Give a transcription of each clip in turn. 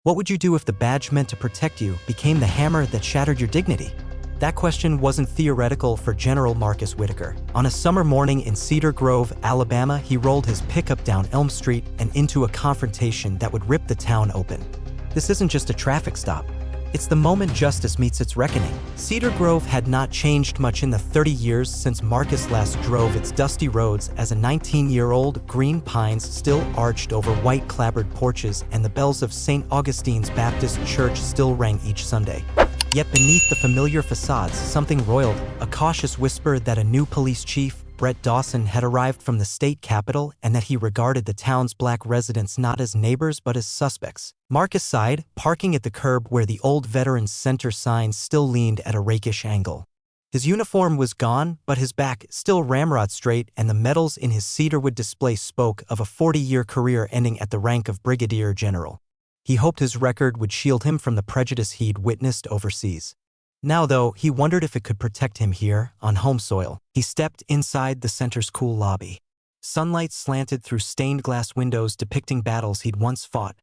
What would you do if the badge meant to protect you became the hammer that shattered your dignity? That question wasn't theoretical for General Marcus Whitaker. On a summer morning in Cedar Grove, Alabama, he rolled his pickup down Elm Street and into a confrontation that would rip the town open. This isn't just a traffic stop. It's the moment justice meets its reckoning. Cedar Grove had not changed much in the 30 years since Marcus last drove its dusty roads as a 19-year-old. Green pines still arched over white clapboard porches, and the bells of St. Augustine's Baptist Church still rang each Sunday. Yet beneath the familiar facades, something roiled, a cautious whisper that a new police chief, Brett Dawson, had arrived from the state capitol and that he regarded the town's black residents not as neighbors but as suspects. Marcus sighed, parking at the curb where the old Veterans Center sign still leaned at a rakish angle. His uniform was gone, but his back still ramrod straight, and the medals in his cedarwood display spoke of a 40-year career ending at the rank of brigadier general. He hoped his record would shield him from the prejudice he'd witnessed overseas. Now, though, he wondered if it could protect him here, on home soil. He stepped inside the center's cool lobby. Sunlight slanted through stained glass windows depicting battles he'd once fought,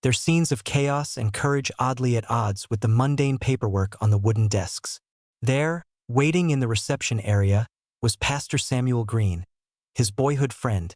their scenes of chaos and courage oddly at odds with the mundane paperwork on the wooden desks. There, waiting in the reception area, was Pastor Samuel Green, his boyhood friend,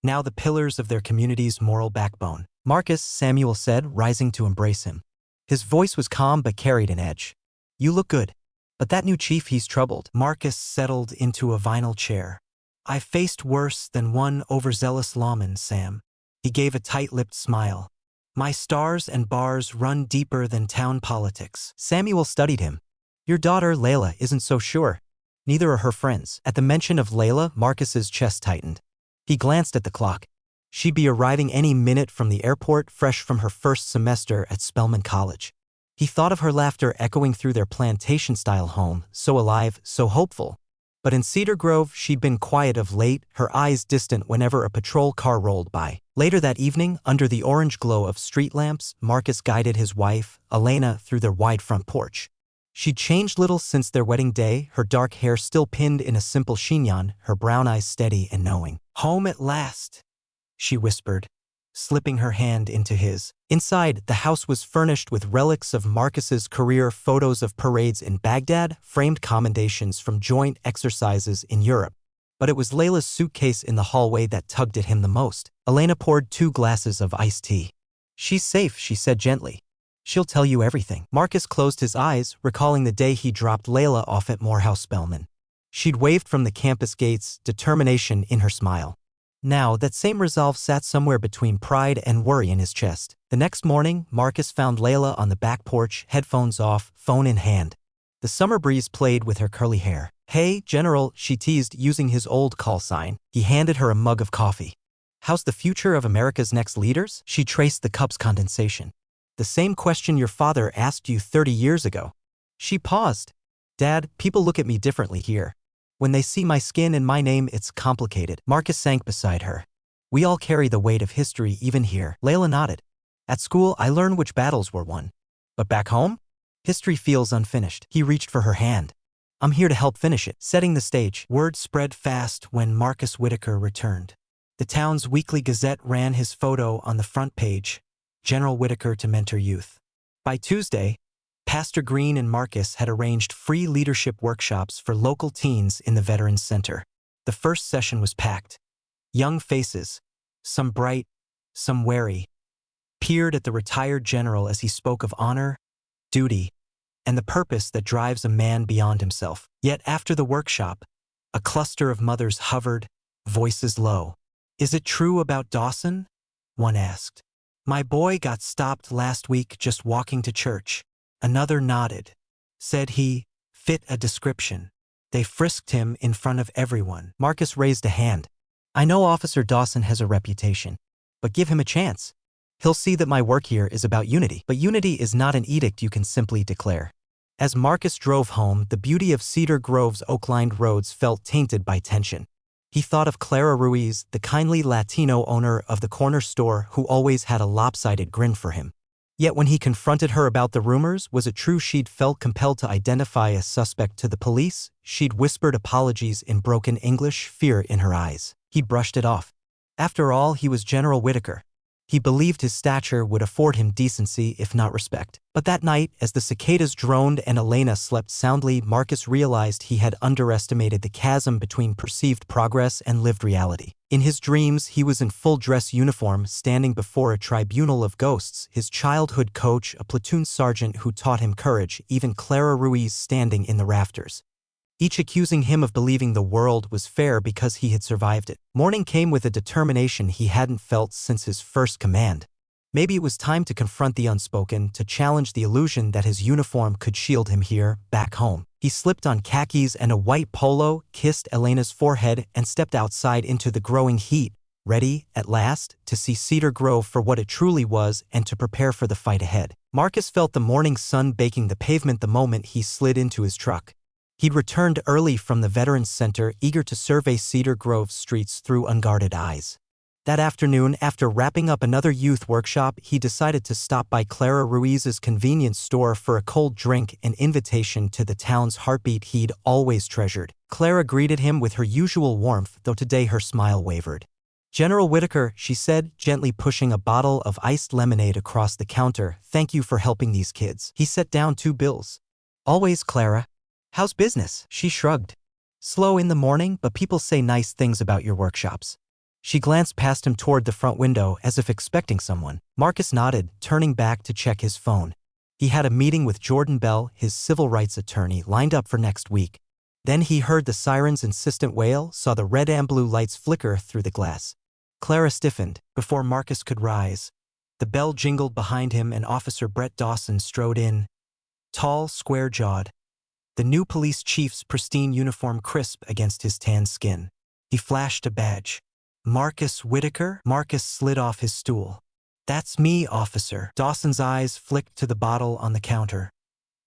now the pillars of their community's moral backbone. "Marcus," Samuel said, rising to embrace him. His voice was calm but carried an edge. "You look good, but that new chief, he's troubled." Marcus settled into a vinyl chair. "I've faced worse than one overzealous lawman, Sam." He gave a tight-lipped smile. "My stars and bars run deeper than town politics." Samuel studied him. "Your daughter, Layla, isn't so sure. Neither are her friends." At the mention of Layla, Marcus's chest tightened. He glanced at the clock. She'd be arriving any minute from the airport, fresh from her first semester at Spelman College. He thought of her laughter echoing through their plantation-style home, so alive, so hopeful. But in Cedar Grove, she'd been quiet of late, her eyes distant whenever a patrol car rolled by. Later that evening, under the orange glow of street lamps, Marcus guided his wife, Elena, through their wide front porch. She'd changed little since their wedding day, her dark hair still pinned in a simple chignon, her brown eyes steady and knowing. "Home at last," she whispered, slipping her hand into his. Inside, the house was furnished with relics of Marcus's career, photos of parades in Baghdad, framed commendations from joint exercises in Europe. But it was Layla's suitcase in the hallway that tugged at him the most. Elena poured 2 glasses of iced tea. "She's safe," she said gently. "She'll tell you everything." Marcus closed his eyes, recalling the day he dropped Layla off at Morehouse Spelman. She'd waved from the campus gates, determination in her smile. Now, that same resolve sat somewhere between pride and worry in his chest. The next morning, Marcus found Layla on the back porch, headphones off, phone in hand. The summer breeze played with her curly hair. "Hey, General," she teased, using his old call sign. He handed her a mug of coffee. "How's the future of America's next leaders?" She traced the cup's condensation. "The same question your father asked you 30 years ago." She paused. "Dad, people look at me differently here. When they see my skin and my name, it's complicated." Marcus sank beside her. "We all carry the weight of history even here." Layla nodded. "At school, I learned which battles were won. But back home? History feels unfinished." He reached for her hand. "I'm here to help finish it." Setting the stage, word spread fast when Marcus Whitaker returned. The town's weekly gazette ran his photo on the front page, "General Whitaker to mentor youth." By Tuesday, Pastor Green and Marcus had arranged free leadership workshops for local teens in the Veterans Center. The first session was packed. Young faces, some bright, some wary, peered at the retired general as he spoke of honor, duty, and the purpose that drives a man beyond himself. Yet after the workshop, a cluster of mothers hovered, voices low. "Is it true about Dawson?" one asked. "My boy got stopped last week just walking to church." Another nodded. "Said he fit a description. They frisked him in front of everyone." Marcus raised a hand. "I know Officer Dawson has a reputation, but give him a chance. He'll see that my work here is about unity." But unity is not an edict you can simply declare. As Marcus drove home, the beauty of Cedar Grove's oak-lined roads felt tainted by tension. He thought of Clara Ruiz, the kindly Latino owner of the corner store who always had a lopsided grin for him. Yet when he confronted her about the rumors, was it true she'd felt compelled to identify a suspect to the police? She'd whispered apologies in broken English, fear in her eyes. He brushed it off. After all, he was General Whitaker. He believed his stature would afford him decency if not respect. But that night, as the cicadas droned and Elena slept soundly, Marcus realized he had underestimated the chasm between perceived progress and lived reality. In his dreams, he was in full-dress uniform, standing before a tribunal of ghosts, his childhood coach, a platoon sergeant who taught him courage, even Clara Ruiz standing in the rafters, each accusing him of believing the world was fair because he had survived it. Morning came with a determination he hadn't felt since his first command. Maybe it was time to confront the unspoken, to challenge the illusion that his uniform could shield him here, back home. He slipped on khakis and a white polo, kissed Elena's forehead, and stepped outside into the growing heat, ready, at last, to see Cedar Grove for what it truly was and to prepare for the fight ahead. Marcus felt the morning sun baking the pavement the moment he slid into his truck. He'd returned early from the Veterans Center, eager to survey Cedar Grove's streets through unguarded eyes. That afternoon, after wrapping up another youth workshop, he decided to stop by Clara Ruiz's convenience store for a cold drink, an invitation to the town's heartbeat he'd always treasured. Clara greeted him with her usual warmth, though today her smile wavered. "General Whitaker," she said, gently pushing a bottle of iced lemonade across the counter, "thank you for helping these kids." He set down 2 bills. "Always, Clara. How's business?" She shrugged. "Slow in the morning, but people say nice things about your workshops." She glanced past him toward the front window as if expecting someone. Marcus nodded, turning back to check his phone. He had a meeting with Jordan Bell, his civil rights attorney, lined up for next week. Then he heard the siren's insistent wail, saw the red and blue lights flicker through the glass. Clara stiffened. Before Marcus could rise, the bell jingled behind him and Officer Brett Dawson strode in, tall, square-jawed, the new police chief's pristine uniform crisp against his tanned skin. He flashed a badge. "Marcus Whitaker?" Marcus slid off his stool. "That's me, officer." Dawson's eyes flicked to the bottle on the counter,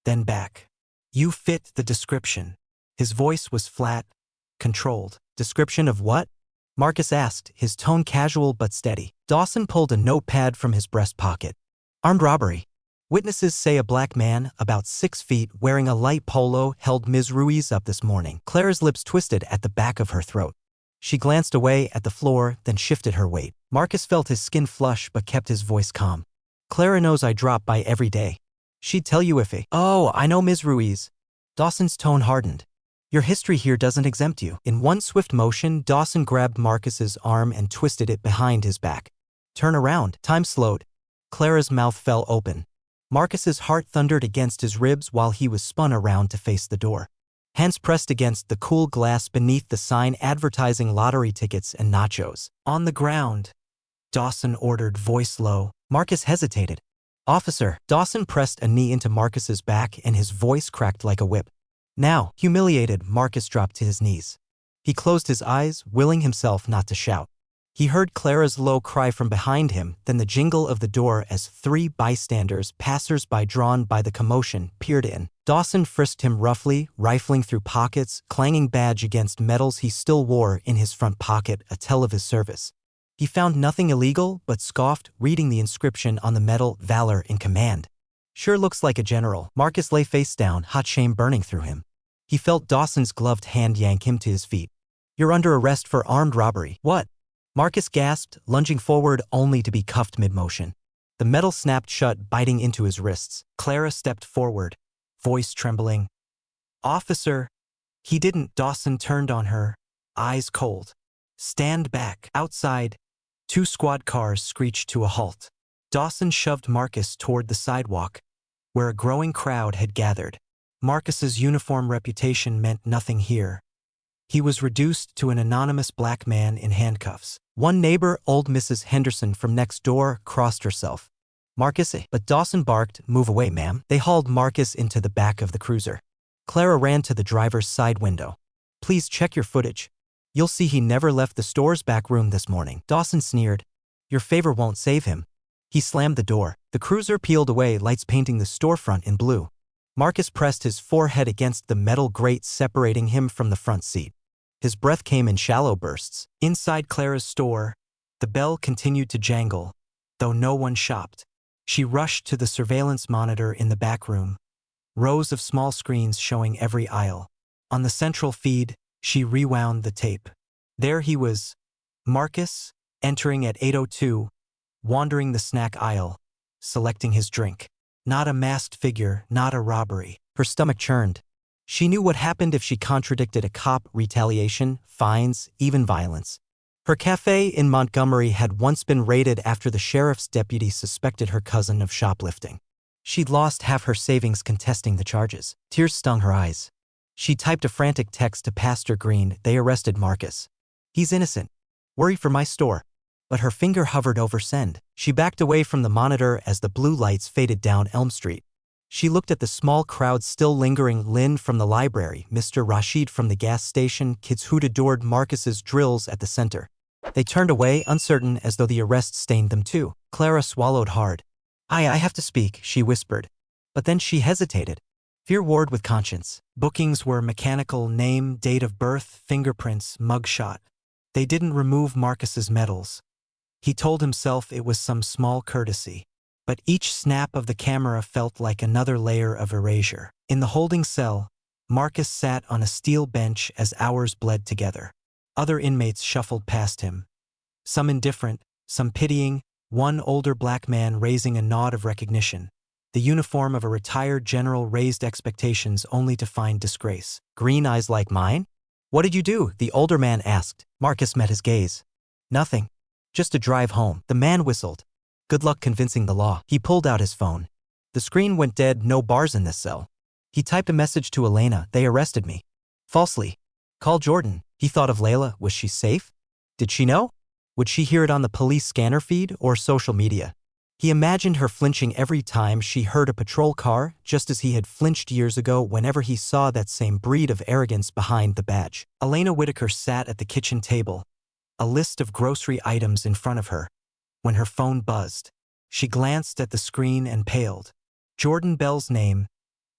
then back. "You fit the description." His voice was flat, controlled. "Description of what?" Marcus asked, his tone casual but steady. Dawson pulled a notepad from his breast pocket. "Armed robbery. Witnesses say a black man, about 6 feet, wearing a light polo, held Ms. Ruiz up this morning." Clara's lips twisted at the back of her throat. She glanced away at the floor, then shifted her weight. Marcus felt his skin flush but kept his voice calm. "Clara knows I drop by every day. She'd tell you if it—" "Oh, I know Ms. Ruiz." Dawson's tone hardened. "Your history here doesn't exempt you." In one swift motion, Dawson grabbed Marcus's arm and twisted it behind his back. "Turn around." Time slowed. Clara's mouth fell open. Marcus's heart thundered against his ribs while he was spun around to face the door. Hands pressed against the cool glass beneath the sign advertising lottery tickets and nachos. "On the ground," Dawson ordered, voice low. Marcus hesitated. "Officer." Dawson pressed a knee into Marcus's back and his voice cracked like a whip. "Now." Humiliated, Marcus dropped to his knees. He closed his eyes, willing himself not to shout. He heard Clara's low cry from behind him, then the jingle of the door as 3 bystanders, passers-by drawn by the commotion, peered in. Dawson frisked him roughly, rifling through pockets, clanging badge against medals he still wore in his front pocket, a tell of his service. He found nothing illegal, but scoffed, reading the inscription on the medal, "Valor in Command." "Sure looks like a general." Marcus lay face down, hot shame burning through him. He felt Dawson's gloved hand yank him to his feet. "You're under arrest for armed robbery." "What?" Marcus gasped, lunging forward only to be cuffed mid-motion. The metal snapped shut, biting into his wrists. Clara stepped forward, voice trembling. "Officer." "He didn't." Dawson turned on her, eyes cold. "Stand back." Outside, 2 squad cars screeched to a halt. Dawson shoved Marcus toward the sidewalk, where a growing crowd had gathered. Marcus's uniform reputation meant nothing here. He was reduced to an anonymous black man in handcuffs. One neighbor, old Mrs. Henderson from next door, crossed herself. "Marcus," but Dawson barked, "Move away, ma'am." They hauled Marcus into the back of the cruiser. Clara ran to the driver's side window. "Please check your footage. You'll see he never left the store's back room this morning." Dawson sneered. "Your favor won't save him." He slammed the door. The cruiser peeled away, lights painting the storefront in blue. Marcus pressed his forehead against the metal grate separating him from the front seat. His breath came in shallow bursts. Inside Clara's store, the bell continued to jangle, though no one shopped. She rushed to the surveillance monitor in the back room, rows of small screens showing every aisle. On the central feed, she rewound the tape. There he was, Marcus, entering at 8:02, wandering the snack aisle, selecting his drink. Not a masked figure, not a robbery. Her stomach churned. She knew what happened if she contradicted a cop: retaliation, fines, even violence. Her cafe in Montgomery had once been raided after the sheriff's deputy suspected her cousin of shoplifting. She'd lost half her savings contesting the charges. Tears stung her eyes. She typed a frantic text to Pastor Green: "They arrested Marcus. He's innocent. Worry for my store." But her finger hovered over send. She backed away from the monitor as the blue lights faded down Elm Street. She looked at the small crowd still lingering: Lynn from the library, Mr. Rashid from the gas station, kids who'd adored Marcus's drills at the center. They turned away, uncertain, as though the arrest stained them too. Clara swallowed hard. I have to speak," she whispered. But then she hesitated. Fear warred with conscience. Bookings were mechanical: name, date of birth, fingerprints, mugshot. They didn't remove Marcus's medals. He told himself it was some small courtesy. But each snap of the camera felt like another layer of erasure. In the holding cell, Marcus sat on a steel bench as hours bled together. Other inmates shuffled past him. Some indifferent, some pitying, one older black man raising a nod of recognition. The uniform of a retired general raised expectations only to find disgrace. "Green eyes like mine? What did you do?" the older man asked. Marcus met his gaze. "Nothing. Just a drive home." The man whistled. "Good luck convincing the law." He pulled out his phone. The screen went dead. No bars in this cell. He typed a message to Elena: "They arrested me. Falsely. Call Jordan." He thought of Layla. Was she safe? Did she know? Would she hear it on the police scanner feed or social media? He imagined her flinching every time she heard a patrol car, just as he had flinched years ago whenever he saw that same breed of arrogance behind the badge. Elena Whitaker sat at the kitchen table, a list of grocery items in front of her. When her phone buzzed, she glanced at the screen and paled. Jordan Bell's name,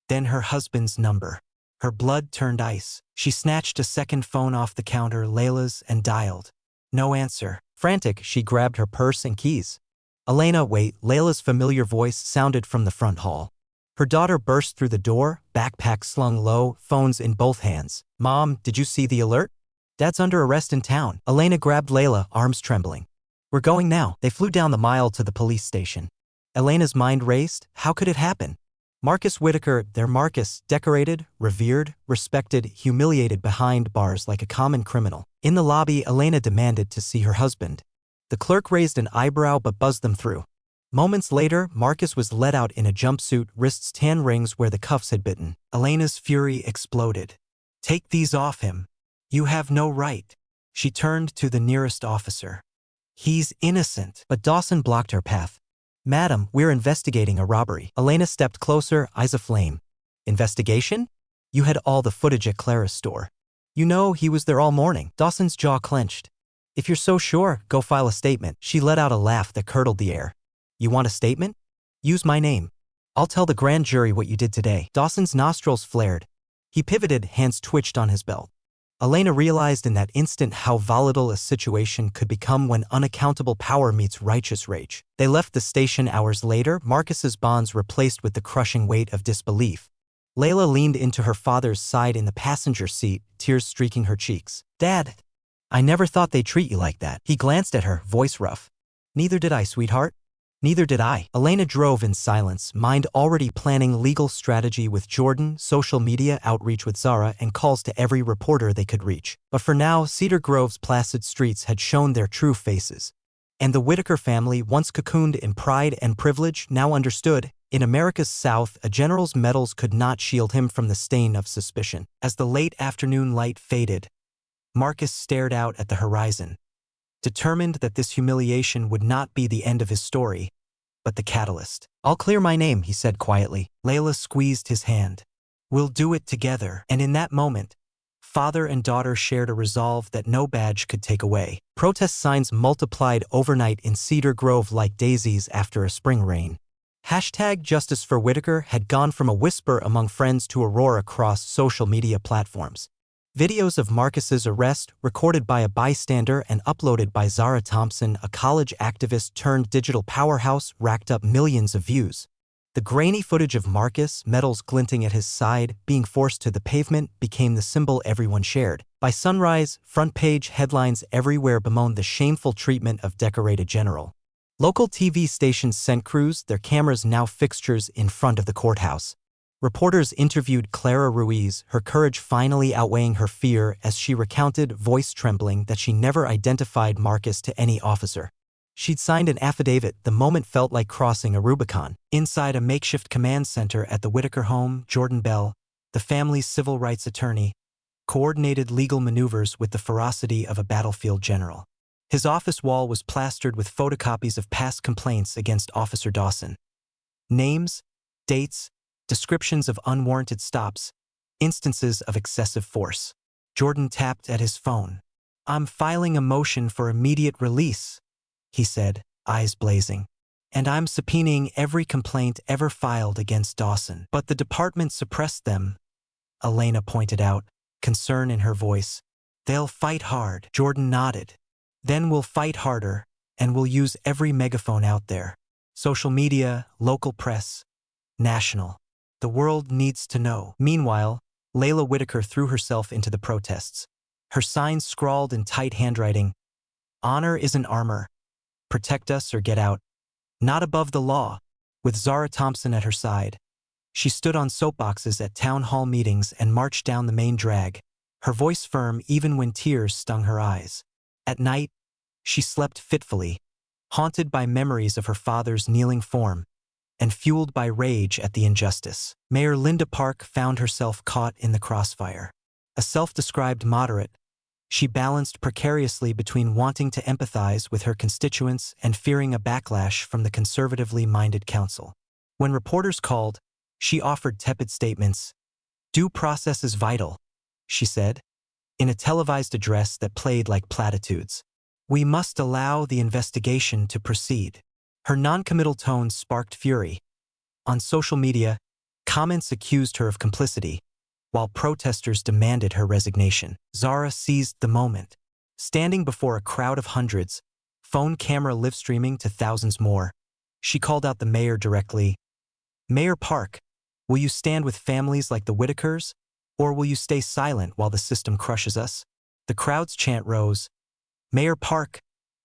then her husband's number. Her blood turned ice. She snatched a second phone off the counter, Layla's, and dialed. No answer. Frantic, she grabbed her purse and keys. "Elena, wait." Layla's familiar voice sounded from the front hall. Her daughter burst through the door, backpack slung low, phones in both hands. "Mom, did you see the alert? Dad's under arrest in town." Elena grabbed Layla, arms trembling. "We're going now." They flew down the mile to the police station. Elena's mind raced. How could it happen? Marcus Whitaker, their Marcus, decorated, revered, respected, humiliated behind bars like a common criminal. In the lobby, Elena demanded to see her husband. The clerk raised an eyebrow but buzzed them through. Moments later, Marcus was led out in a jumpsuit, wrists tan rings where the cuffs had bitten. Elena's fury exploded. "Take these off him. You have no right." She turned to the nearest officer. "He's innocent." But Dawson blocked her path. "Madam, we're investigating a robbery." Elena stepped closer, eyes aflame. "Investigation? You had all the footage at Clara's store. You know he was there all morning." Dawson's jaw clenched. "If you're so sure, go file a statement." She let out a laugh that curdled the air. "You want a statement? Use my name. I'll tell the grand jury what you did today." Dawson's nostrils flared. He pivoted, hands twitched on his belt. Elena realized in that instant how volatile a situation could become when unaccountable power meets righteous rage. They left the station hours later, Marcus's bonds replaced with the crushing weight of disbelief. Layla leaned into her father's side in the passenger seat, tears streaking her cheeks. "Dad, I never thought they'd treat you like that." He glanced at her, voice rough. "Neither did I, sweetheart. Neither did I." Elena drove in silence, mind already planning legal strategy with Jordan, social media outreach with Zara, and calls to every reporter they could reach. But for now, Cedar Grove's placid streets had shown their true faces. And the Whitaker family, once cocooned in pride and privilege, now understood, in America's South, a general's medals could not shield him from the stain of suspicion. As the late afternoon light faded, Marcus stared out at the horizon, determined that this humiliation would not be the end of his story, but the catalyst. "I'll clear my name," he said quietly. Layla squeezed his hand. "We'll do it together." And in that moment, father and daughter shared a resolve that no badge could take away. Protest signs multiplied overnight in Cedar Grove like daisies after a spring rain. #JusticeForWhitaker had gone from a whisper among friends to a roar across social media platforms. Videos of Marcus's arrest, recorded by a bystander and uploaded by Zara Thompson, a college activist turned digital powerhouse, racked up millions of views. The grainy footage of Marcus, medals glinting at his side, being forced to the pavement, became the symbol everyone shared. By sunrise, front-page headlines everywhere bemoaned the shameful treatment of decorated general. Local TV stations sent crews, their cameras now fixtures in front of the courthouse. Reporters interviewed Clara Ruiz, her courage finally outweighing her fear as she recounted, voice trembling, that she never identified Marcus to any officer. She'd signed an affidavit. The moment felt like crossing a Rubicon. Inside a makeshift command center at the Whitaker home, Jordan Bell, the family's civil rights attorney, coordinated legal maneuvers with the ferocity of a battlefield general. His office wall was plastered with photocopies of past complaints against Officer Dawson. Names, dates, descriptions of unwarranted stops, instances of excessive force. Jordan tapped at his phone. "I'm filing a motion for immediate release," he said, eyes blazing. "And I'm subpoenaing every complaint ever filed against Dawson." "But the department suppressed them," Elena pointed out, concern in her voice. "They'll fight hard." Jordan nodded. "Then we'll fight harder, and we'll use every megaphone out there. Social media, local press, national. The world needs to know." Meanwhile, Layla Whitaker threw herself into the protests. Her signs scrawled in tight handwriting, "Honor isn't armor. Protect us or get out. Not above the law." With Zara Thompson at her side, she stood on soapboxes at town hall meetings and marched down the main drag, her voice firm even when tears stung her eyes. At night, she slept fitfully, haunted by memories of her father's kneeling form, and fueled by rage at the injustice. Mayor Linda Park found herself caught in the crossfire. A self-described moderate, she balanced precariously between wanting to empathize with her constituents and fearing a backlash from the conservatively minded council. When reporters called, she offered tepid statements. "Due process is vital," she said, in a televised address that played like platitudes. "We must allow the investigation to proceed." Her noncommittal tone sparked fury. On social media, comments accused her of complicity, while protesters demanded her resignation. Zara seized the moment. Standing before a crowd of hundreds, phone camera live streaming to thousands more, she called out the mayor directly. "Mayor Park, will you stand with families like the Whitakers, or will you stay silent while the system crushes us?" The crowd's chant rose. "Mayor Park,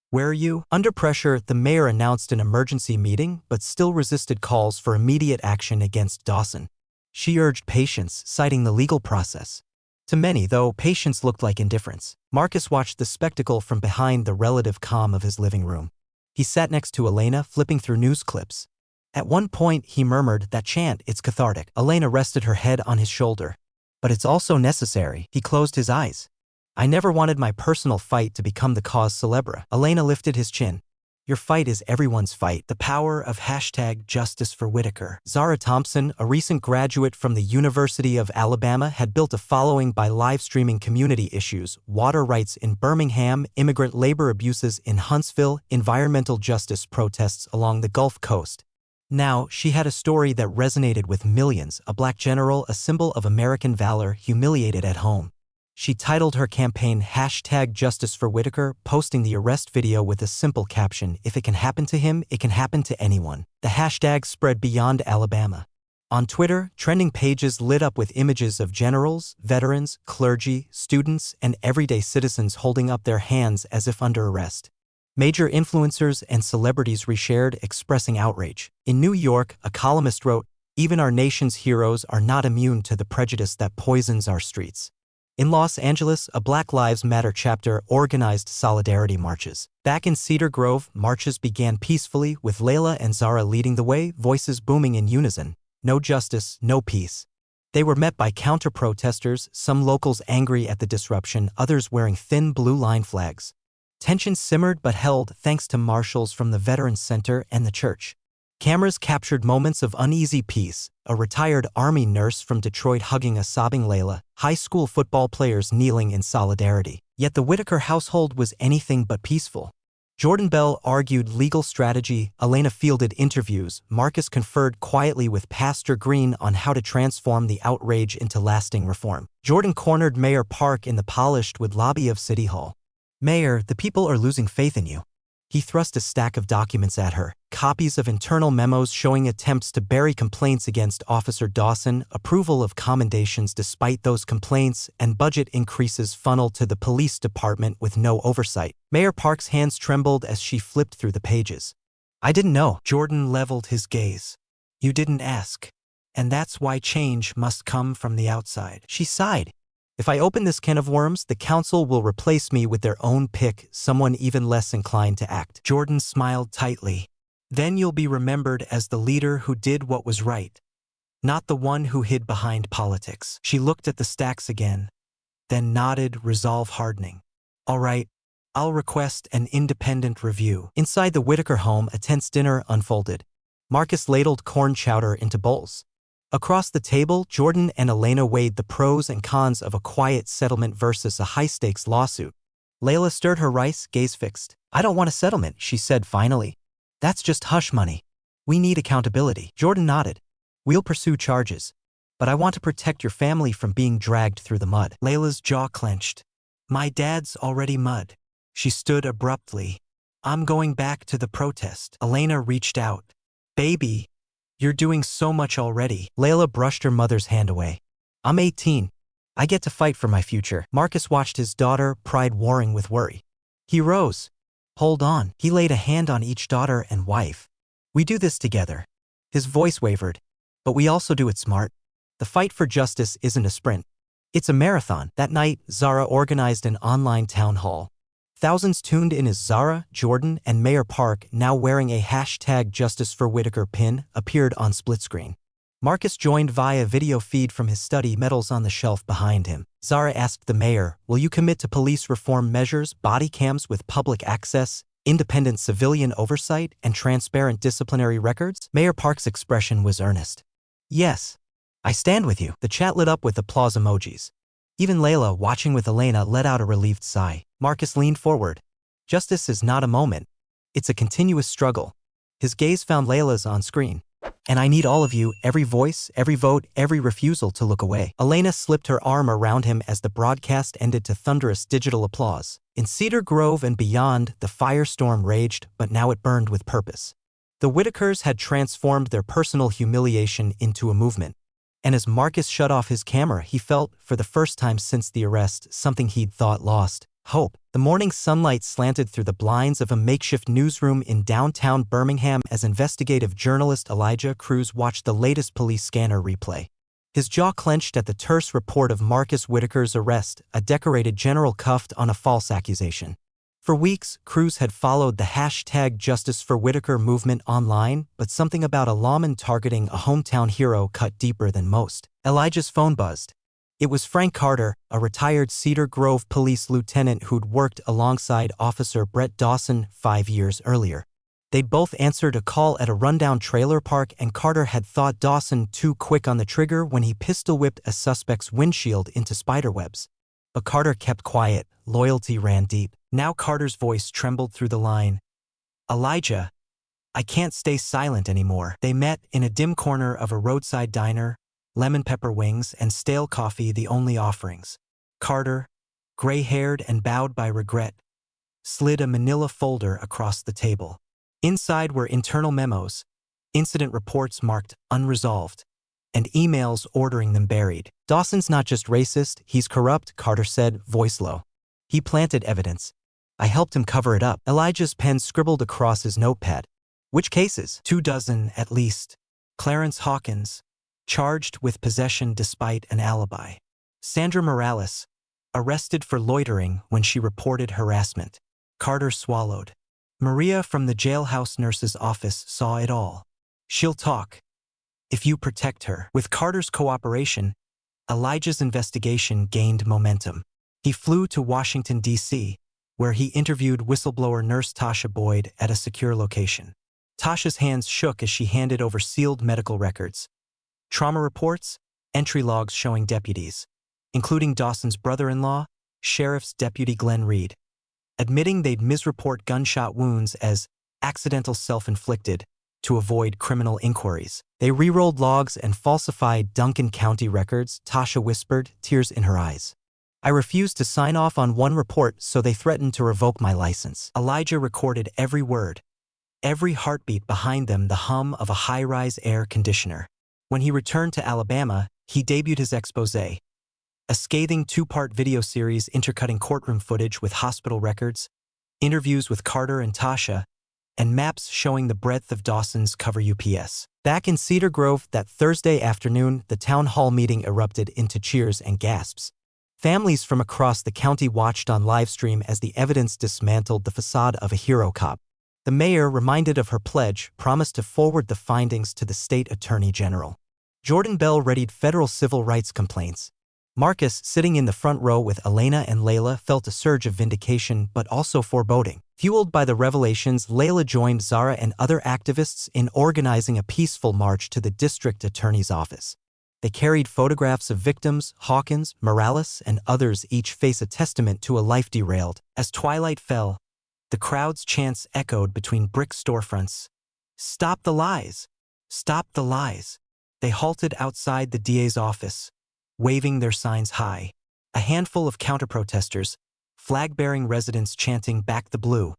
where are you?" Under pressure, the mayor announced an emergency meeting but still resisted calls for immediate action against Dawson. She urged patience, citing the legal process. To many, though, patience looked like indifference. Marcus watched the spectacle from behind the relative calm of his living room. He sat next to Elena, flipping through news clips. At one point, he murmured, "That chant, it's cathartic." Elena rested her head on his shoulder. "But it's also necessary." He closed his eyes. "I never wanted my personal fight to become the cause célèbre." Elena lifted his chin. "Your fight is everyone's fight." The power of #JusticeForWhitaker. Zara Thompson, a recent graduate from the University of Alabama, had built a following by live-streaming community issues: water rights in Birmingham, immigrant labor abuses in Huntsville, environmental justice protests along the Gulf Coast. Now, she had a story that resonated with millions, a black general, a symbol of American valor, humiliated at home. She titled her campaign #JusticeForWhitaker, posting the arrest video with a simple caption, "If it can happen to him, it can happen to anyone." The hashtag spread beyond Alabama. On Twitter, trending pages lit up with images of generals, veterans, clergy, students, and everyday citizens holding up their hands as if under arrest. Major influencers and celebrities reshared, expressing outrage. In New York, a columnist wrote, "Even our nation's heroes are not immune to the prejudice that poisons our streets." In Los Angeles, a Black Lives Matter chapter organized solidarity marches. Back in Cedar Grove, marches began peacefully, with Layla and Zara leading the way, voices booming in unison. No justice, no peace. They were met by counter-protesters, some locals angry at the disruption, others wearing thin blue line flags. Tension simmered but held thanks to marshals from the Veterans Center and the church. Cameras captured moments of uneasy peace, a retired Army nurse from Detroit hugging a sobbing Layla, high school football players kneeling in solidarity. Yet the Whitaker household was anything but peaceful. Jordan Bell argued legal strategy, Elena fielded interviews, Marcus conferred quietly with Pastor Green on how to transform the outrage into lasting reform. Jordan cornered Mayor Park in the polished wood lobby of City Hall. "Mayor, the people are losing faith in you." He thrust a stack of documents at her, copies of internal memos showing attempts to bury complaints against Officer Dawson, approval of commendations despite those complaints, and budget increases funneled to the police department with no oversight. Mayor Park's hands trembled as she flipped through the pages. I didn't know. Jordan leveled his gaze. You didn't ask. And that's why change must come from the outside. She sighed. If I open this can of worms, the council will replace me with their own pick, someone even less inclined to act. Jordan smiled tightly. Then you'll be remembered as the leader who did what was right, not the one who hid behind politics. She looked at the stacks again, then nodded, resolve hardening. All right, I'll request an independent review. Inside the Whitaker home, a tense dinner unfolded. Marcus ladled corn chowder into bowls. Across the table, Jordan and Elena weighed the pros and cons of a quiet settlement versus a high-stakes lawsuit. Layla stirred her rice, gaze fixed. I don't want a settlement, she said finally. That's just hush money. We need accountability. Jordan nodded. We'll pursue charges, but I want to protect your family from being dragged through the mud. Layla's jaw clenched. My dad's already mud. She stood abruptly. I'm going back to the protest. Elena reached out. Baby, you're doing so much already. Layla brushed her mother's hand away. I'm 18. I get to fight for my future. Marcus watched his daughter, pride warring with worry. He rose. Hold on. He laid a hand on each daughter and wife. We do this together. His voice wavered. But we also do it smart. The fight for justice isn't a sprint. It's a marathon. That night, Zara organized an online town hall. Thousands tuned in as Zara, Jordan, and Mayor Park, now wearing a #JusticeForWhitaker pin, appeared on split screen. Marcus joined via video feed from his study, medals on the shelf behind him. Zara asked the mayor, will you commit to police reform measures, body cams with public access, independent civilian oversight, and transparent disciplinary records? Mayor Park's expression was earnest. Yes. I stand with you. The chat lit up with applause emojis. Even Layla, watching with Elena, let out a relieved sigh. Marcus leaned forward. Justice is not a moment. It's a continuous struggle. His gaze found Layla's on screen. And I need all of you, every voice, every vote, every refusal to look away. Elena slipped her arm around him as the broadcast ended to thunderous digital applause. In Cedar Grove and beyond, the firestorm raged, but now it burned with purpose. The Whitakers had transformed their personal humiliation into a movement. And as Marcus shut off his camera, he felt, for the first time since the arrest, something he'd thought lost: hope. The morning sunlight slanted through the blinds of a makeshift newsroom in downtown Birmingham as investigative journalist Elijah Cruz watched the latest police scanner replay. His jaw clenched at the terse report of Marcus Whitaker's arrest, a decorated general cuffed on a false accusation. For weeks, Cruz had followed the #JusticeForWhitaker movement online, but something about a lawman targeting a hometown hero cut deeper than most. Elijah's phone buzzed. It was Frank Carter, a retired Cedar Grove police lieutenant who'd worked alongside Officer Brett Dawson 5 years earlier. They'd both answered a call at a rundown trailer park, and Carter had thought Dawson too quick on the trigger when he pistol-whipped a suspect's windshield into spiderwebs. But Carter kept quiet. Loyalty ran deep. Now Carter's voice trembled through the line. Elijah, I can't stay silent anymore. They met in a dim corner of a roadside diner, lemon pepper wings and stale coffee the only offerings. Carter, gray-haired and bowed by regret, slid a manila folder across the table. Inside were internal memos, incident reports marked unresolved, and emails ordering them buried. Dawson's not just racist, he's corrupt, Carter said, voice low. He planted evidence. I helped him cover it up. Elijah's pen scribbled across his notepad. Which cases? 24 at least. Clarence Hawkins, charged with possession despite an alibi. Sandra Morales, arrested for loitering when she reported harassment. Carter swallowed. Maria from the jailhouse nurse's office saw it all. She'll talk, if you protect her. With Carter's cooperation, Elijah's investigation gained momentum. He flew to Washington, D.C., where he interviewed whistleblower nurse Tasha Boyd at a secure location. Tasha's hands shook as she handed over sealed medical records. Trauma reports, entry logs showing deputies, including Dawson's brother-in-law, Sheriff's Deputy Glenn Reed, admitting they'd misreport gunshot wounds as accidental self-inflicted to avoid criminal inquiries. They re-rolled logs and falsified Duncan County records, Tasha whispered, tears in her eyes. I refused to sign off on one report, so they threatened to revoke my license. Elijah recorded every word, every heartbeat behind them, the hum of a high-rise air conditioner. When he returned to Alabama, he debuted his expose, a scathing 2-part video series intercutting courtroom footage with hospital records, interviews with Carter and Tasha, and maps showing the breadth of Dawson's cover UPS. Back in Cedar Grove that Thursday afternoon, the town hall meeting erupted into cheers and gasps. Families from across the county watched on livestream as the evidence dismantled the facade of a hero cop. The mayor, reminded of her pledge, promised to forward the findings to the state attorney general. Jordan Bell readied federal civil rights complaints. Marcus, sitting in the front row with Elena and Layla, felt a surge of vindication but also foreboding. Fueled by the revelations, Layla joined Zara and other activists in organizing a peaceful march to the district attorney's office. They carried photographs of victims, Hawkins, Morales, and others, each face a testament to a life derailed. As twilight fell, the crowd's chants echoed between brick storefronts. "Stop the lies! Stop the lies!" They halted outside the DA's office, waving their signs high. A handful of counter-protesters, flag-bearing residents chanting "Back the Blue,"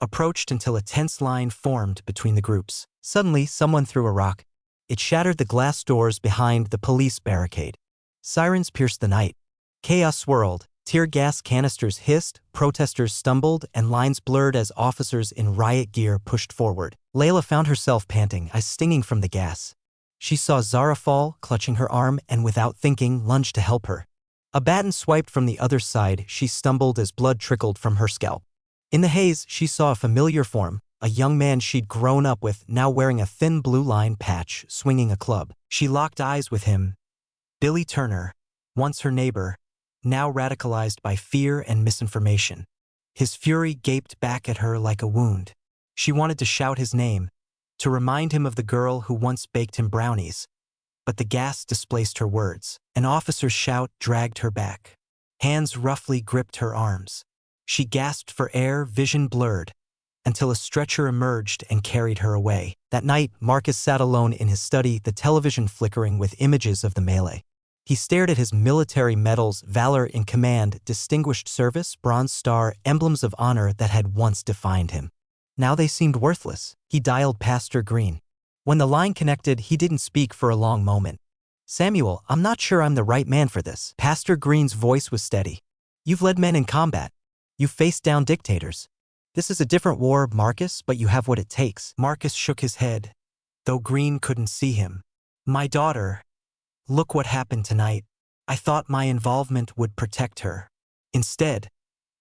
approached until a tense line formed between the groups. Suddenly, someone threw a rock. It shattered the glass doors behind the police barricade. Sirens pierced the night. Chaos swirled. Tear gas canisters hissed, protesters stumbled, and lines blurred as officers in riot gear pushed forward. Layla found herself panting, eyes stinging from the gas. She saw Zara fall, clutching her arm, and without thinking, lunged to help her. A baton swiped from the other side. She stumbled as blood trickled from her scalp. In the haze, she saw a familiar form, a young man she'd grown up with, now wearing a thin blue line patch, swinging a club. She locked eyes with him. Billy Turner, once her neighbor, now radicalized by fear and misinformation. His fury gaped back at her like a wound. She wanted to shout his name, to remind him of the girl who once baked him brownies. But the gas displaced her words. An officer's shout dragged her back. Hands roughly gripped her arms. She gasped for air, vision blurred, until a stretcher emerged and carried her away. That night, Marcus sat alone in his study, the television flickering with images of the melee. He stared at his military medals, Valor in Command, Distinguished Service, Bronze Star, emblems of honor that had once defined him. Now they seemed worthless. He dialed Pastor Green. When the line connected, he didn't speak for a long moment. "Samuel, I'm not sure I'm the right man for this." Pastor Green's voice was steady. "You've led men in combat. You've faced down dictators. This is a different war, Marcus, but you have what it takes." Marcus shook his head, though Green couldn't see him. "My daughter. Look what happened tonight. I thought my involvement would protect her. Instead,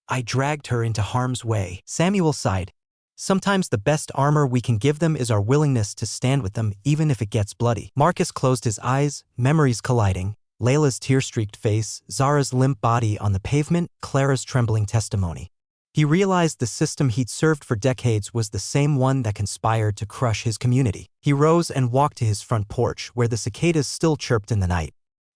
I dragged her into harm's way." Samuel sighed. "Sometimes the best armor we can give them is our willingness to stand with them, even if it gets bloody." Marcus closed his eyes, memories colliding. Layla's tear-streaked face, Zara's limp body on the pavement, Clara's trembling testimony. He realized the system he'd served for decades was the same one that conspired to crush his community. He rose and walked to his front porch, where the cicadas still chirped in the night.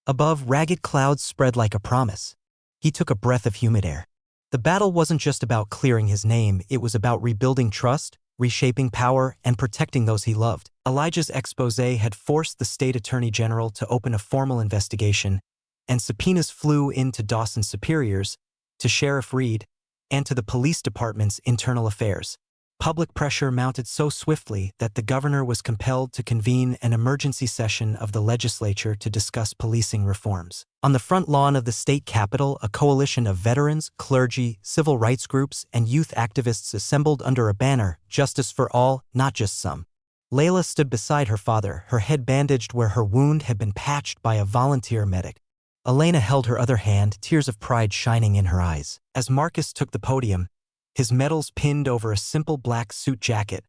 Above, ragged clouds spread like a promise. He took a breath of humid air. The battle wasn't just about clearing his name, it was about rebuilding trust, reshaping power, and protecting those he loved. Elijah's expose had forced the state attorney general to open a formal investigation, and subpoenas flew in to Dawson's superiors, to Sheriff Reed, and to the police department's internal affairs. Public pressure mounted so swiftly that the governor was compelled to convene an emergency session of the legislature to discuss policing reforms. On the front lawn of the state capitol, a coalition of veterans, clergy, civil rights groups, and youth activists assembled under a banner, "Justice for all, not just some." Layla stood beside her father, her head bandaged where her wound had been patched by a volunteer medic. Elena held her other hand, tears of pride shining in her eyes. As Marcus took the podium, his medals pinned over a simple black suit jacket,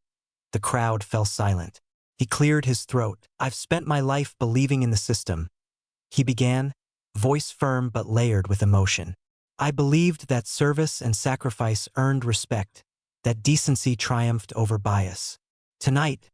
the crowd fell silent. He cleared his throat. "I've spent my life believing in the system," he began, voice firm but layered with emotion. "I believed that service and sacrifice earned respect, that decency triumphed over bias. Tonight,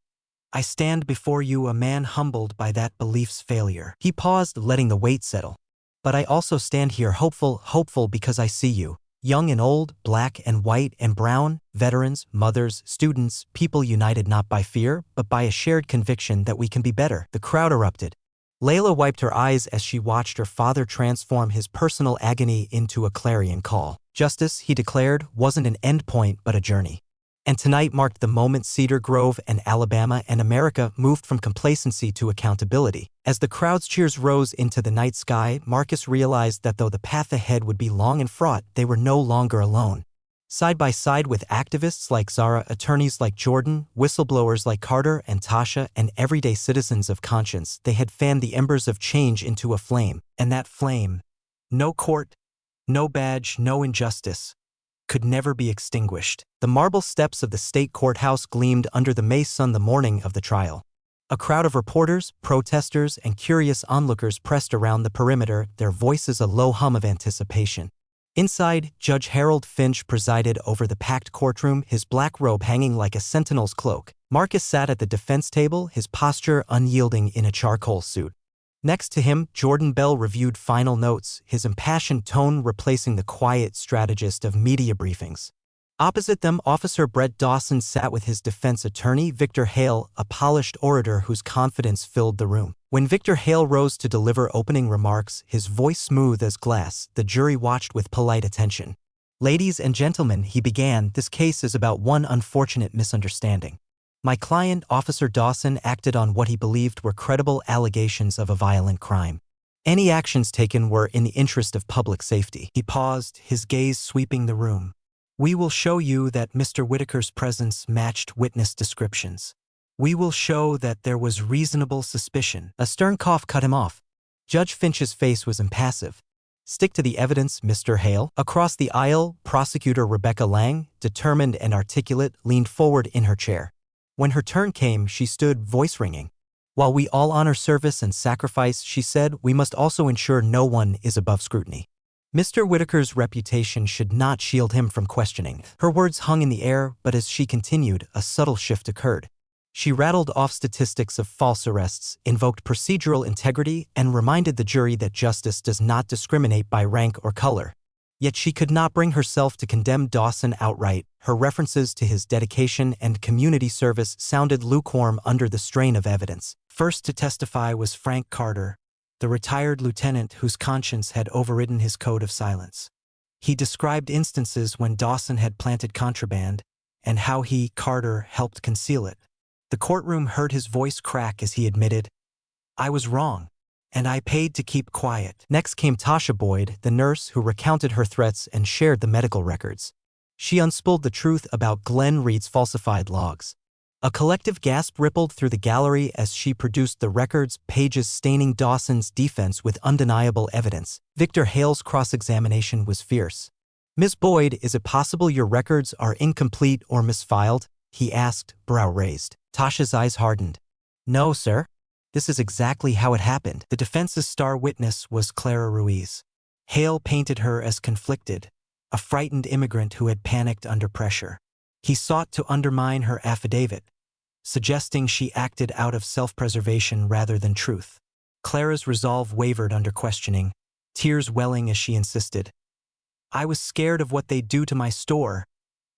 I stand before you a man humbled by that belief's failure." He paused, letting the weight settle. "But I also stand here hopeful because I see you. Young and old, black and white and brown, veterans, mothers, students, people united not by fear, but by a shared conviction that we can be better." The crowd erupted. Layla wiped her eyes as she watched her father transform his personal agony into a clarion call. Justice, he declared, wasn't an endpoint but a journey. And tonight marked the moment Cedar Grove and Alabama and America moved from complacency to accountability. As the crowd's cheers rose into the night sky, Marcus realized that though the path ahead would be long and fraught, they were no longer alone. Side by side with activists like Zara, attorneys like Jordan, whistleblowers like Carter and Tasha, and everyday citizens of conscience, they had fanned the embers of change into a flame. And that flame, no court, no badge, no injustice, could never be extinguished. The marble steps of the state courthouse gleamed under the May sun the morning of the trial. A crowd of reporters, protesters, and curious onlookers pressed around the perimeter, their voices a low hum of anticipation. Inside, Judge Harold Finch presided over the packed courtroom, his black robe hanging like a sentinel's cloak. Marcus sat at the defense table, his posture unyielding in a charcoal suit. Next to him, Jordan Bell reviewed final notes, his impassioned tone replacing the quiet strategist of media briefings. Opposite them, Officer Brett Dawson sat with his defense attorney, Victor Hale, a polished orator whose confidence filled the room. When Victor Hale rose to deliver opening remarks, his voice smooth as glass, the jury watched with polite attention. "Ladies and gentlemen," he began, "this case is about one unfortunate misunderstanding. My client, Officer Dawson, acted on what he believed were credible allegations of a violent crime. Any actions taken were in the interest of public safety." He paused, his gaze sweeping the room. "We will show you that Mr. Whitaker's presence matched witness descriptions. We will show that there was reasonable suspicion." A stern cough cut him off. Judge Finch's face was impassive. "Stick to the evidence, Mr. Hale." Across the aisle, Prosecutor Rebecca Lang, determined and articulate, leaned forward in her chair. When her turn came, she stood, voice ringing. "While we all honor service and sacrifice," she said, "we must also ensure no one is above scrutiny. Mr. Whitaker's reputation should not shield him from questioning." Her words hung in the air, but as she continued, a subtle shift occurred. She rattled off statistics of false arrests, invoked procedural integrity, and reminded the jury that justice does not discriminate by rank or color. Yet she could not bring herself to condemn Dawson outright. Her references to his dedication and community service sounded lukewarm under the strain of evidence. First to testify was Frank Carter, the retired lieutenant whose conscience had overridden his code of silence. He described instances when Dawson had planted contraband, and how he, Carter, helped conceal it. The courtroom heard his voice crack as he admitted, "I was wrong, and I paid to keep quiet." Next came Tasha Boyd, the nurse who recounted her threats and shared the medical records. She unspooled the truth about Glenn Reed's falsified logs. A collective gasp rippled through the gallery as she produced the records, pages staining Dawson's defense with undeniable evidence. Victor Hale's cross-examination was fierce. "Ms. Boyd, is it possible your records are incomplete or misfiled?" he asked, brow raised. Tasha's eyes hardened. "No, sir. This is exactly how it happened." The defense's star witness was Clara Ruiz. Hale painted her as conflicted, a frightened immigrant who had panicked under pressure. He sought to undermine her affidavit, suggesting she acted out of self-preservation rather than truth. Clara's resolve wavered under questioning, tears welling as she insisted, "I was scared of what they'd do to my store,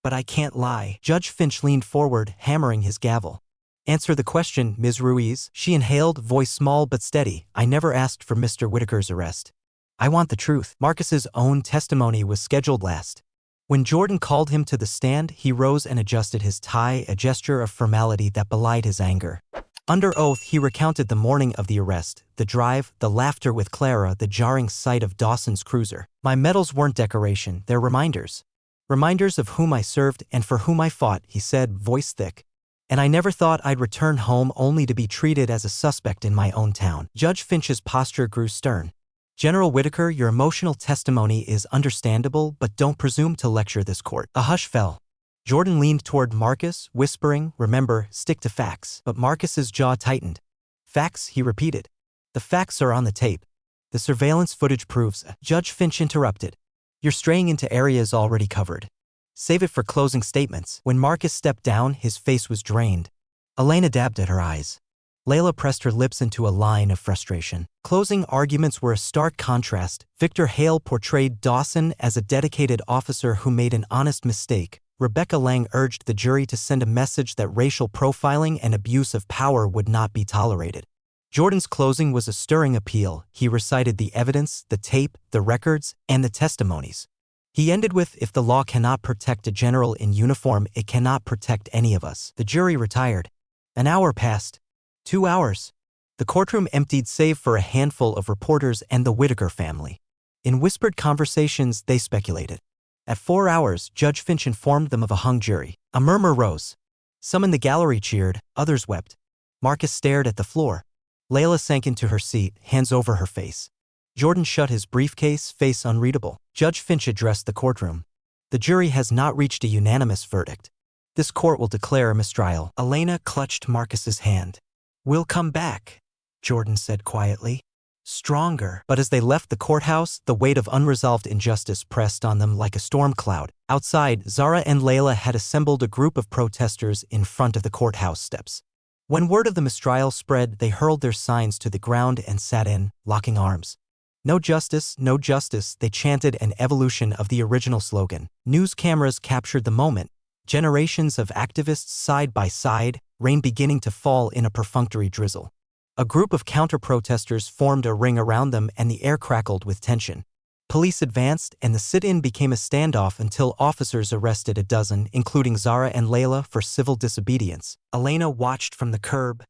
but I can't lie." Judge Finch leaned forward, hammering his gavel. "Answer the question, Ms. Ruiz." She inhaled, voice small but steady. "I never asked for Mr. Whitaker's arrest. I want the truth." Marcus's own testimony was scheduled last. When Jordan called him to the stand, he rose and adjusted his tie, a gesture of formality that belied his anger. Under oath, he recounted the morning of the arrest, the drive, the laughter with Clara, the jarring sight of Dawson's cruiser. "My medals weren't decoration, they're reminders. Reminders of whom I served and for whom I fought," he said, voice thick. "And I never thought I'd return home only to be treated as a suspect in my own town." Judge Finch's posture grew stern. "General Whitaker, your emotional testimony is understandable, but don't presume to lecture this court." A hush fell. Jordan leaned toward Marcus, whispering, "Remember, stick to facts." But Marcus's jaw tightened. "Facts," he repeated. "The facts are on the tape. The surveillance footage proves." Judge Finch interrupted. "You're straying into areas already covered. Save it for closing statements." When Marcus stepped down, his face was drained. Elena dabbed at her eyes. Layla pressed her lips into a line of frustration. Closing arguments were a stark contrast. Victor Hale portrayed Dawson as a dedicated officer who made an honest mistake. Rebecca Lang urged the jury to send a message that racial profiling and abuse of power would not be tolerated. Jordan's closing was a stirring appeal. He recited the evidence, the tape, the records, and the testimonies. He ended with, "If the law cannot protect a general in uniform, it cannot protect any of us." The jury retired. An hour passed. 2 hours. The courtroom emptied save for a handful of reporters and the Whitaker family. In whispered conversations, they speculated. At 4 hours, Judge Finch informed them of a hung jury. A murmur rose. Some in the gallery cheered, others wept. Marcus stared at the floor. Layla sank into her seat, hands over her face. Jordan shut his briefcase, face unreadable. Judge Finch addressed the courtroom. The jury has not reached a unanimous verdict. This court will declare a mistrial. Elena clutched Marcus's hand. We'll come back, Jordan said quietly. Stronger. But as they left the courthouse, the weight of unresolved injustice pressed on them like a storm cloud. Outside, Zara and Layla had assembled a group of protesters in front of the courthouse steps. When word of the mistrial spread, they hurled their signs to the ground and sat in, locking arms. No justice, they chanted, an evolution of the original slogan. News cameras captured the moment. Generations of activists side by side, rain beginning to fall in a perfunctory drizzle. A group of counter-protesters formed a ring around them and the air crackled with tension. Police advanced and the sit-in became a standoff until officers arrested a dozen, including Zara and Layla, for civil disobedience. Elena watched from the curb,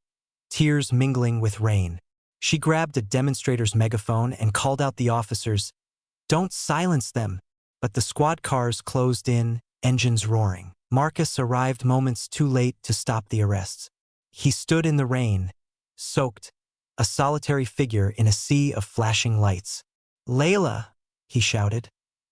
tears mingling with rain. She grabbed a demonstrator's megaphone and called out the officers, "Don't silence them!" But the squad cars closed in, engines roaring. Marcus arrived moments too late to stop the arrests. He stood in the rain, soaked, a solitary figure in a sea of flashing lights. "Layla!" he shouted.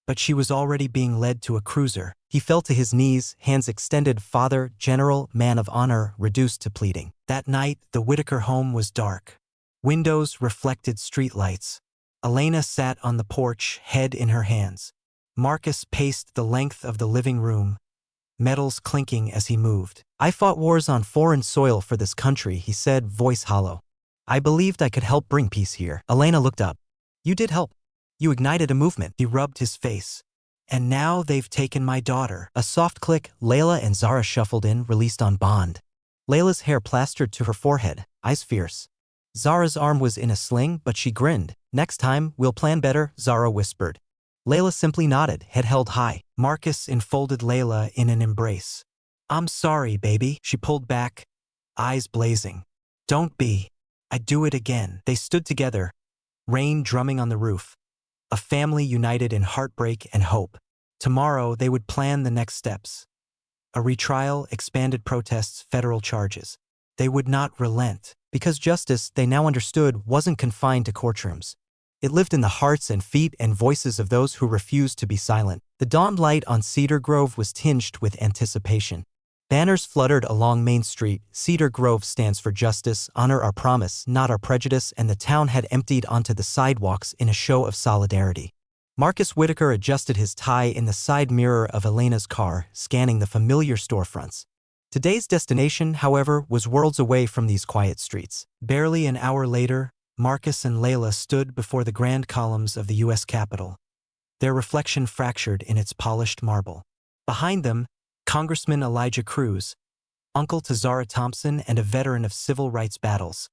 But she was already being led to a cruiser. He fell to his knees, hands extended. "Father, General, man of honor," reduced to pleading. That night, the Whitaker home was dark. Windows reflected streetlights. Elena sat on the porch, head in her hands. Marcus paced the length of the living room, metals clinking as he moved. "I fought wars on foreign soil for this country," he said, voice hollow. "I believed I could help bring peace here." Elena looked up. "You did help. You ignited a movement." He rubbed his face. "And now they've taken my daughter." A soft click. Layla and Zara shuffled in, released on bond. Layla's hair plastered to her forehead, eyes fierce. Zara's arm was in a sling, but she grinned. "Next time, we'll plan better," Zara whispered. Layla simply nodded, head held high. Marcus enfolded Layla in an embrace. "I'm sorry, baby." She pulled back, eyes blazing. "Don't be. I'd do it again." They stood together, rain drumming on the roof. A family united in heartbreak and hope. Tomorrow, they would plan the next steps. A retrial, expanded protests, federal charges. They would not relent, because justice, they now understood, wasn't confined to courtrooms. It lived in the hearts and feet and voices of those who refused to be silent. The dawn light on Cedar Grove was tinged with anticipation. Banners fluttered along Main Street. "Cedar Grove stands for justice, honor our promise, not our prejudice," and the town had emptied onto the sidewalks in a show of solidarity. Marcus Whitaker adjusted his tie in the side mirror of Elena's car, scanning the familiar storefronts. Today's destination, however, was worlds away from these quiet streets. Barely an hour later, Marcus and Layla stood before the grand columns of the U.S. Capitol, their reflection fractured in its polished marble. Behind them, Congressman Elijah Cruz, uncle to Zara Thompson and a veteran of civil rights battles,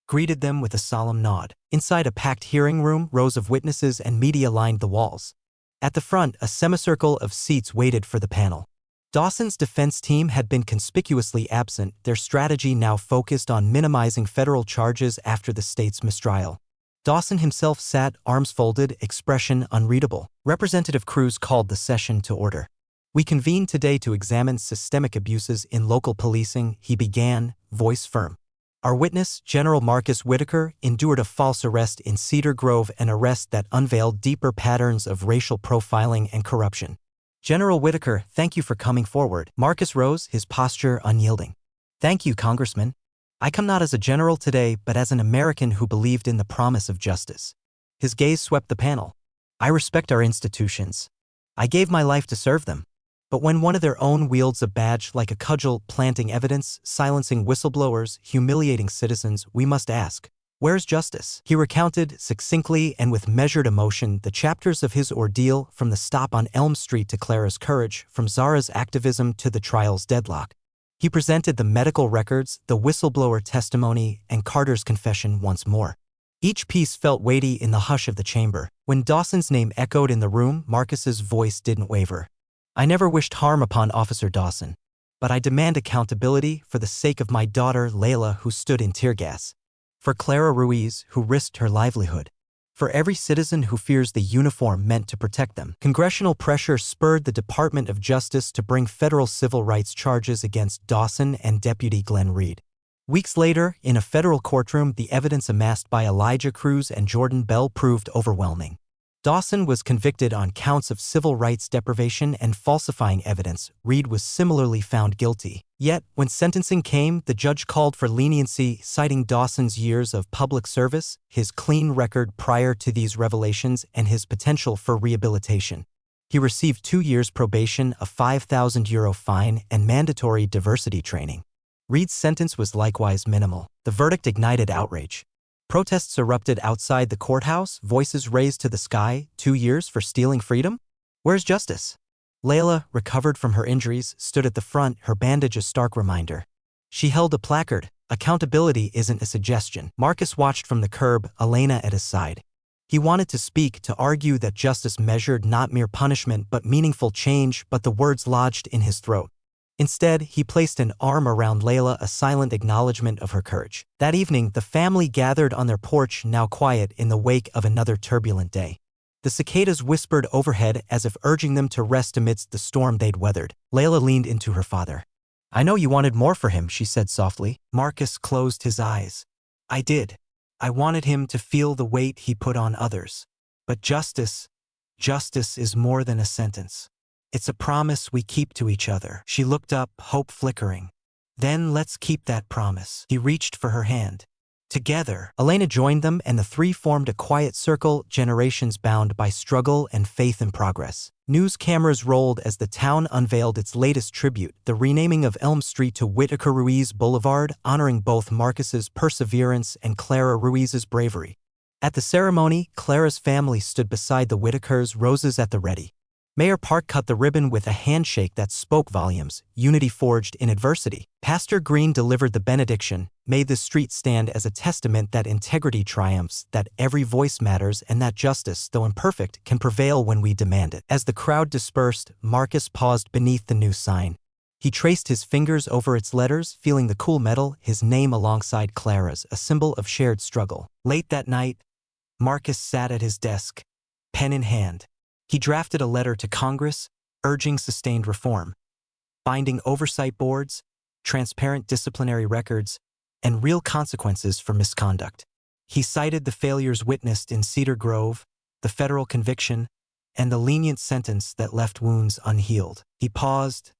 greeted them with a solemn nod. Inside a packed hearing room, rows of witnesses and media lined the walls. At the front, a semicircle of seats waited for the panel. Dawson's defense team had been conspicuously absent, their strategy now focused on minimizing federal charges after the state's mistrial. Dawson himself sat, arms folded, expression unreadable. Representative Cruz called the session to order. "We convene today to examine systemic abuses in local policing," he began, voice firm. "Our witness, General Marcus Whitaker, endured a false arrest in Cedar Grove, an arrest that unveiled deeper patterns of racial profiling and corruption." "General Whitaker, thank you for coming forward." Marcus rose, his posture unyielding. "Thank you, Congressman. I come not as a general today, but as an American who believed in the promise of justice." His gaze swept the panel. "I respect our institutions. I gave my life to serve them. But when one of their own wields a badge like a cudgel, planting evidence, silencing whistleblowers, humiliating citizens, we must ask, where's justice?" He recounted, succinctly and with measured emotion, the chapters of his ordeal, from the stop on Elm Street to Clara's courage, from Zara's activism to the trial's deadlock. He presented the medical records, the whistleblower testimony, and Carter's confession once more. Each piece felt weighty in the hush of the chamber. When Dawson's name echoed in the room, Marcus's voice didn't waver. "I never wished harm upon Officer Dawson, but I demand accountability for the sake of my daughter, Layla, who stood in tear gas. For Clara Ruiz, who risked her livelihood. for every citizen who fears the uniform meant to protect them. Congressional pressure spurred the Department of Justice to bring federal civil rights charges against Dawson and Deputy Glenn Reed. Weeks later, in a federal courtroom, the evidence amassed by Elijah Cruz and Jordan Bell proved overwhelming. Dawson was convicted on counts of civil rights deprivation and falsifying evidence. Reed was similarly found guilty. Yet, when sentencing came, the judge called for leniency, citing Dawson's years of public service, his clean record prior to these revelations, and his potential for rehabilitation. He received 2 years probation, a €5,000 fine, and mandatory diversity training. Reed's sentence was likewise minimal. The verdict ignited outrage. Protests erupted outside the courthouse, voices raised to the sky. 2 years for stealing freedom? Where's justice? Layla, recovered from her injuries, stood at the front, her bandage a stark reminder. She held a placard. Accountability isn't a suggestion. Marcus watched from the curb, Elena at his side. He wanted to speak, to argue that justice measured not mere punishment but meaningful change, but the words lodged in his throat. Instead, he placed an arm around Layla, a silent acknowledgement of her courage. That evening, the family gathered on their porch, now quiet in the wake of another turbulent day. The cicadas whispered overhead as if urging them to rest amidst the storm they'd weathered. Layla leaned into her father. "I know you wanted more for him," she said softly. Marcus closed his eyes. "I did. I wanted him to feel the weight he put on others. But justice is more than a sentence. It's a promise we keep to each other." She looked up, hope flickering. "Then let's keep that promise." He reached for her hand. Together, Elena joined them, and the three formed a quiet circle, generations bound by struggle and faith in progress. News cameras rolled as the town unveiled its latest tribute, the renaming of Elm Street to Whitaker Ruiz Boulevard, honoring both Marcus's perseverance and Clara Ruiz's bravery. At the ceremony, Clara's family stood beside the Whitakers, roses at the ready. Mayor Park cut the ribbon with a handshake that spoke volumes, unity forged in adversity. Pastor Green delivered the benediction, "May the street stand as a testament that integrity triumphs, that every voice matters, and that justice, though imperfect, can prevail when we demand it." As the crowd dispersed, Marcus paused beneath the new sign. He traced his fingers over its letters, feeling the cool metal, his name alongside Clara's, a symbol of shared struggle. Late that night, Marcus sat at his desk, pen in hand. He drafted a letter to Congress, urging sustained reform, binding oversight boards, transparent disciplinary records, and real consequences for misconduct. He cited the failures witnessed in Cedar Grove, the federal conviction, and the lenient sentence that left wounds unhealed. He paused,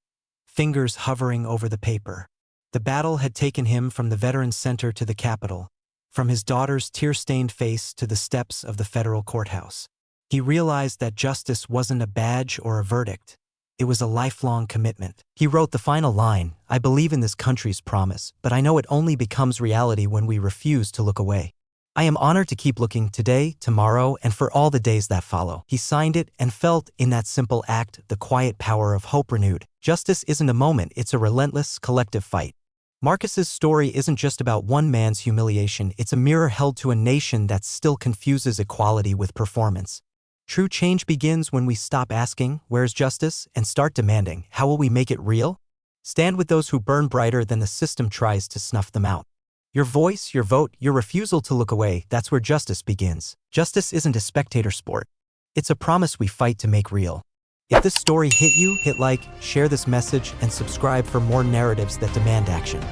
fingers hovering over the paper. The battle had taken him from the Veterans Center to the Capitol, from his daughter's tear-stained face to the steps of the federal courthouse. He realized that justice wasn't a badge or a verdict. It was a lifelong commitment. He wrote the final line, "I believe in this country's promise, but I know it only becomes reality when we refuse to look away. I am honored to keep looking today, tomorrow, and for all the days that follow." He signed it and felt, in that simple act, the quiet power of hope renewed. Justice isn't a moment, it's a relentless, collective fight. Marcus's story isn't just about one man's humiliation, it's a mirror held to a nation that still confuses equality with performance. True change begins when we stop asking, "Where's justice?" and start demanding, "How will we make it real?" Stand with those who burn brighter than the system tries to snuff them out. Your voice, your vote, your refusal to look away, that's where justice begins. Justice isn't a spectator sport. It's a promise we fight to make real. If this story hit you, hit like, share this message, and subscribe for more narratives that demand action.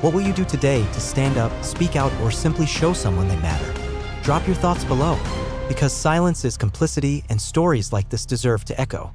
What will you do today to stand up, speak out, or simply show someone they matter? Drop your thoughts below. Because silence is complicity, and stories like this deserve to echo.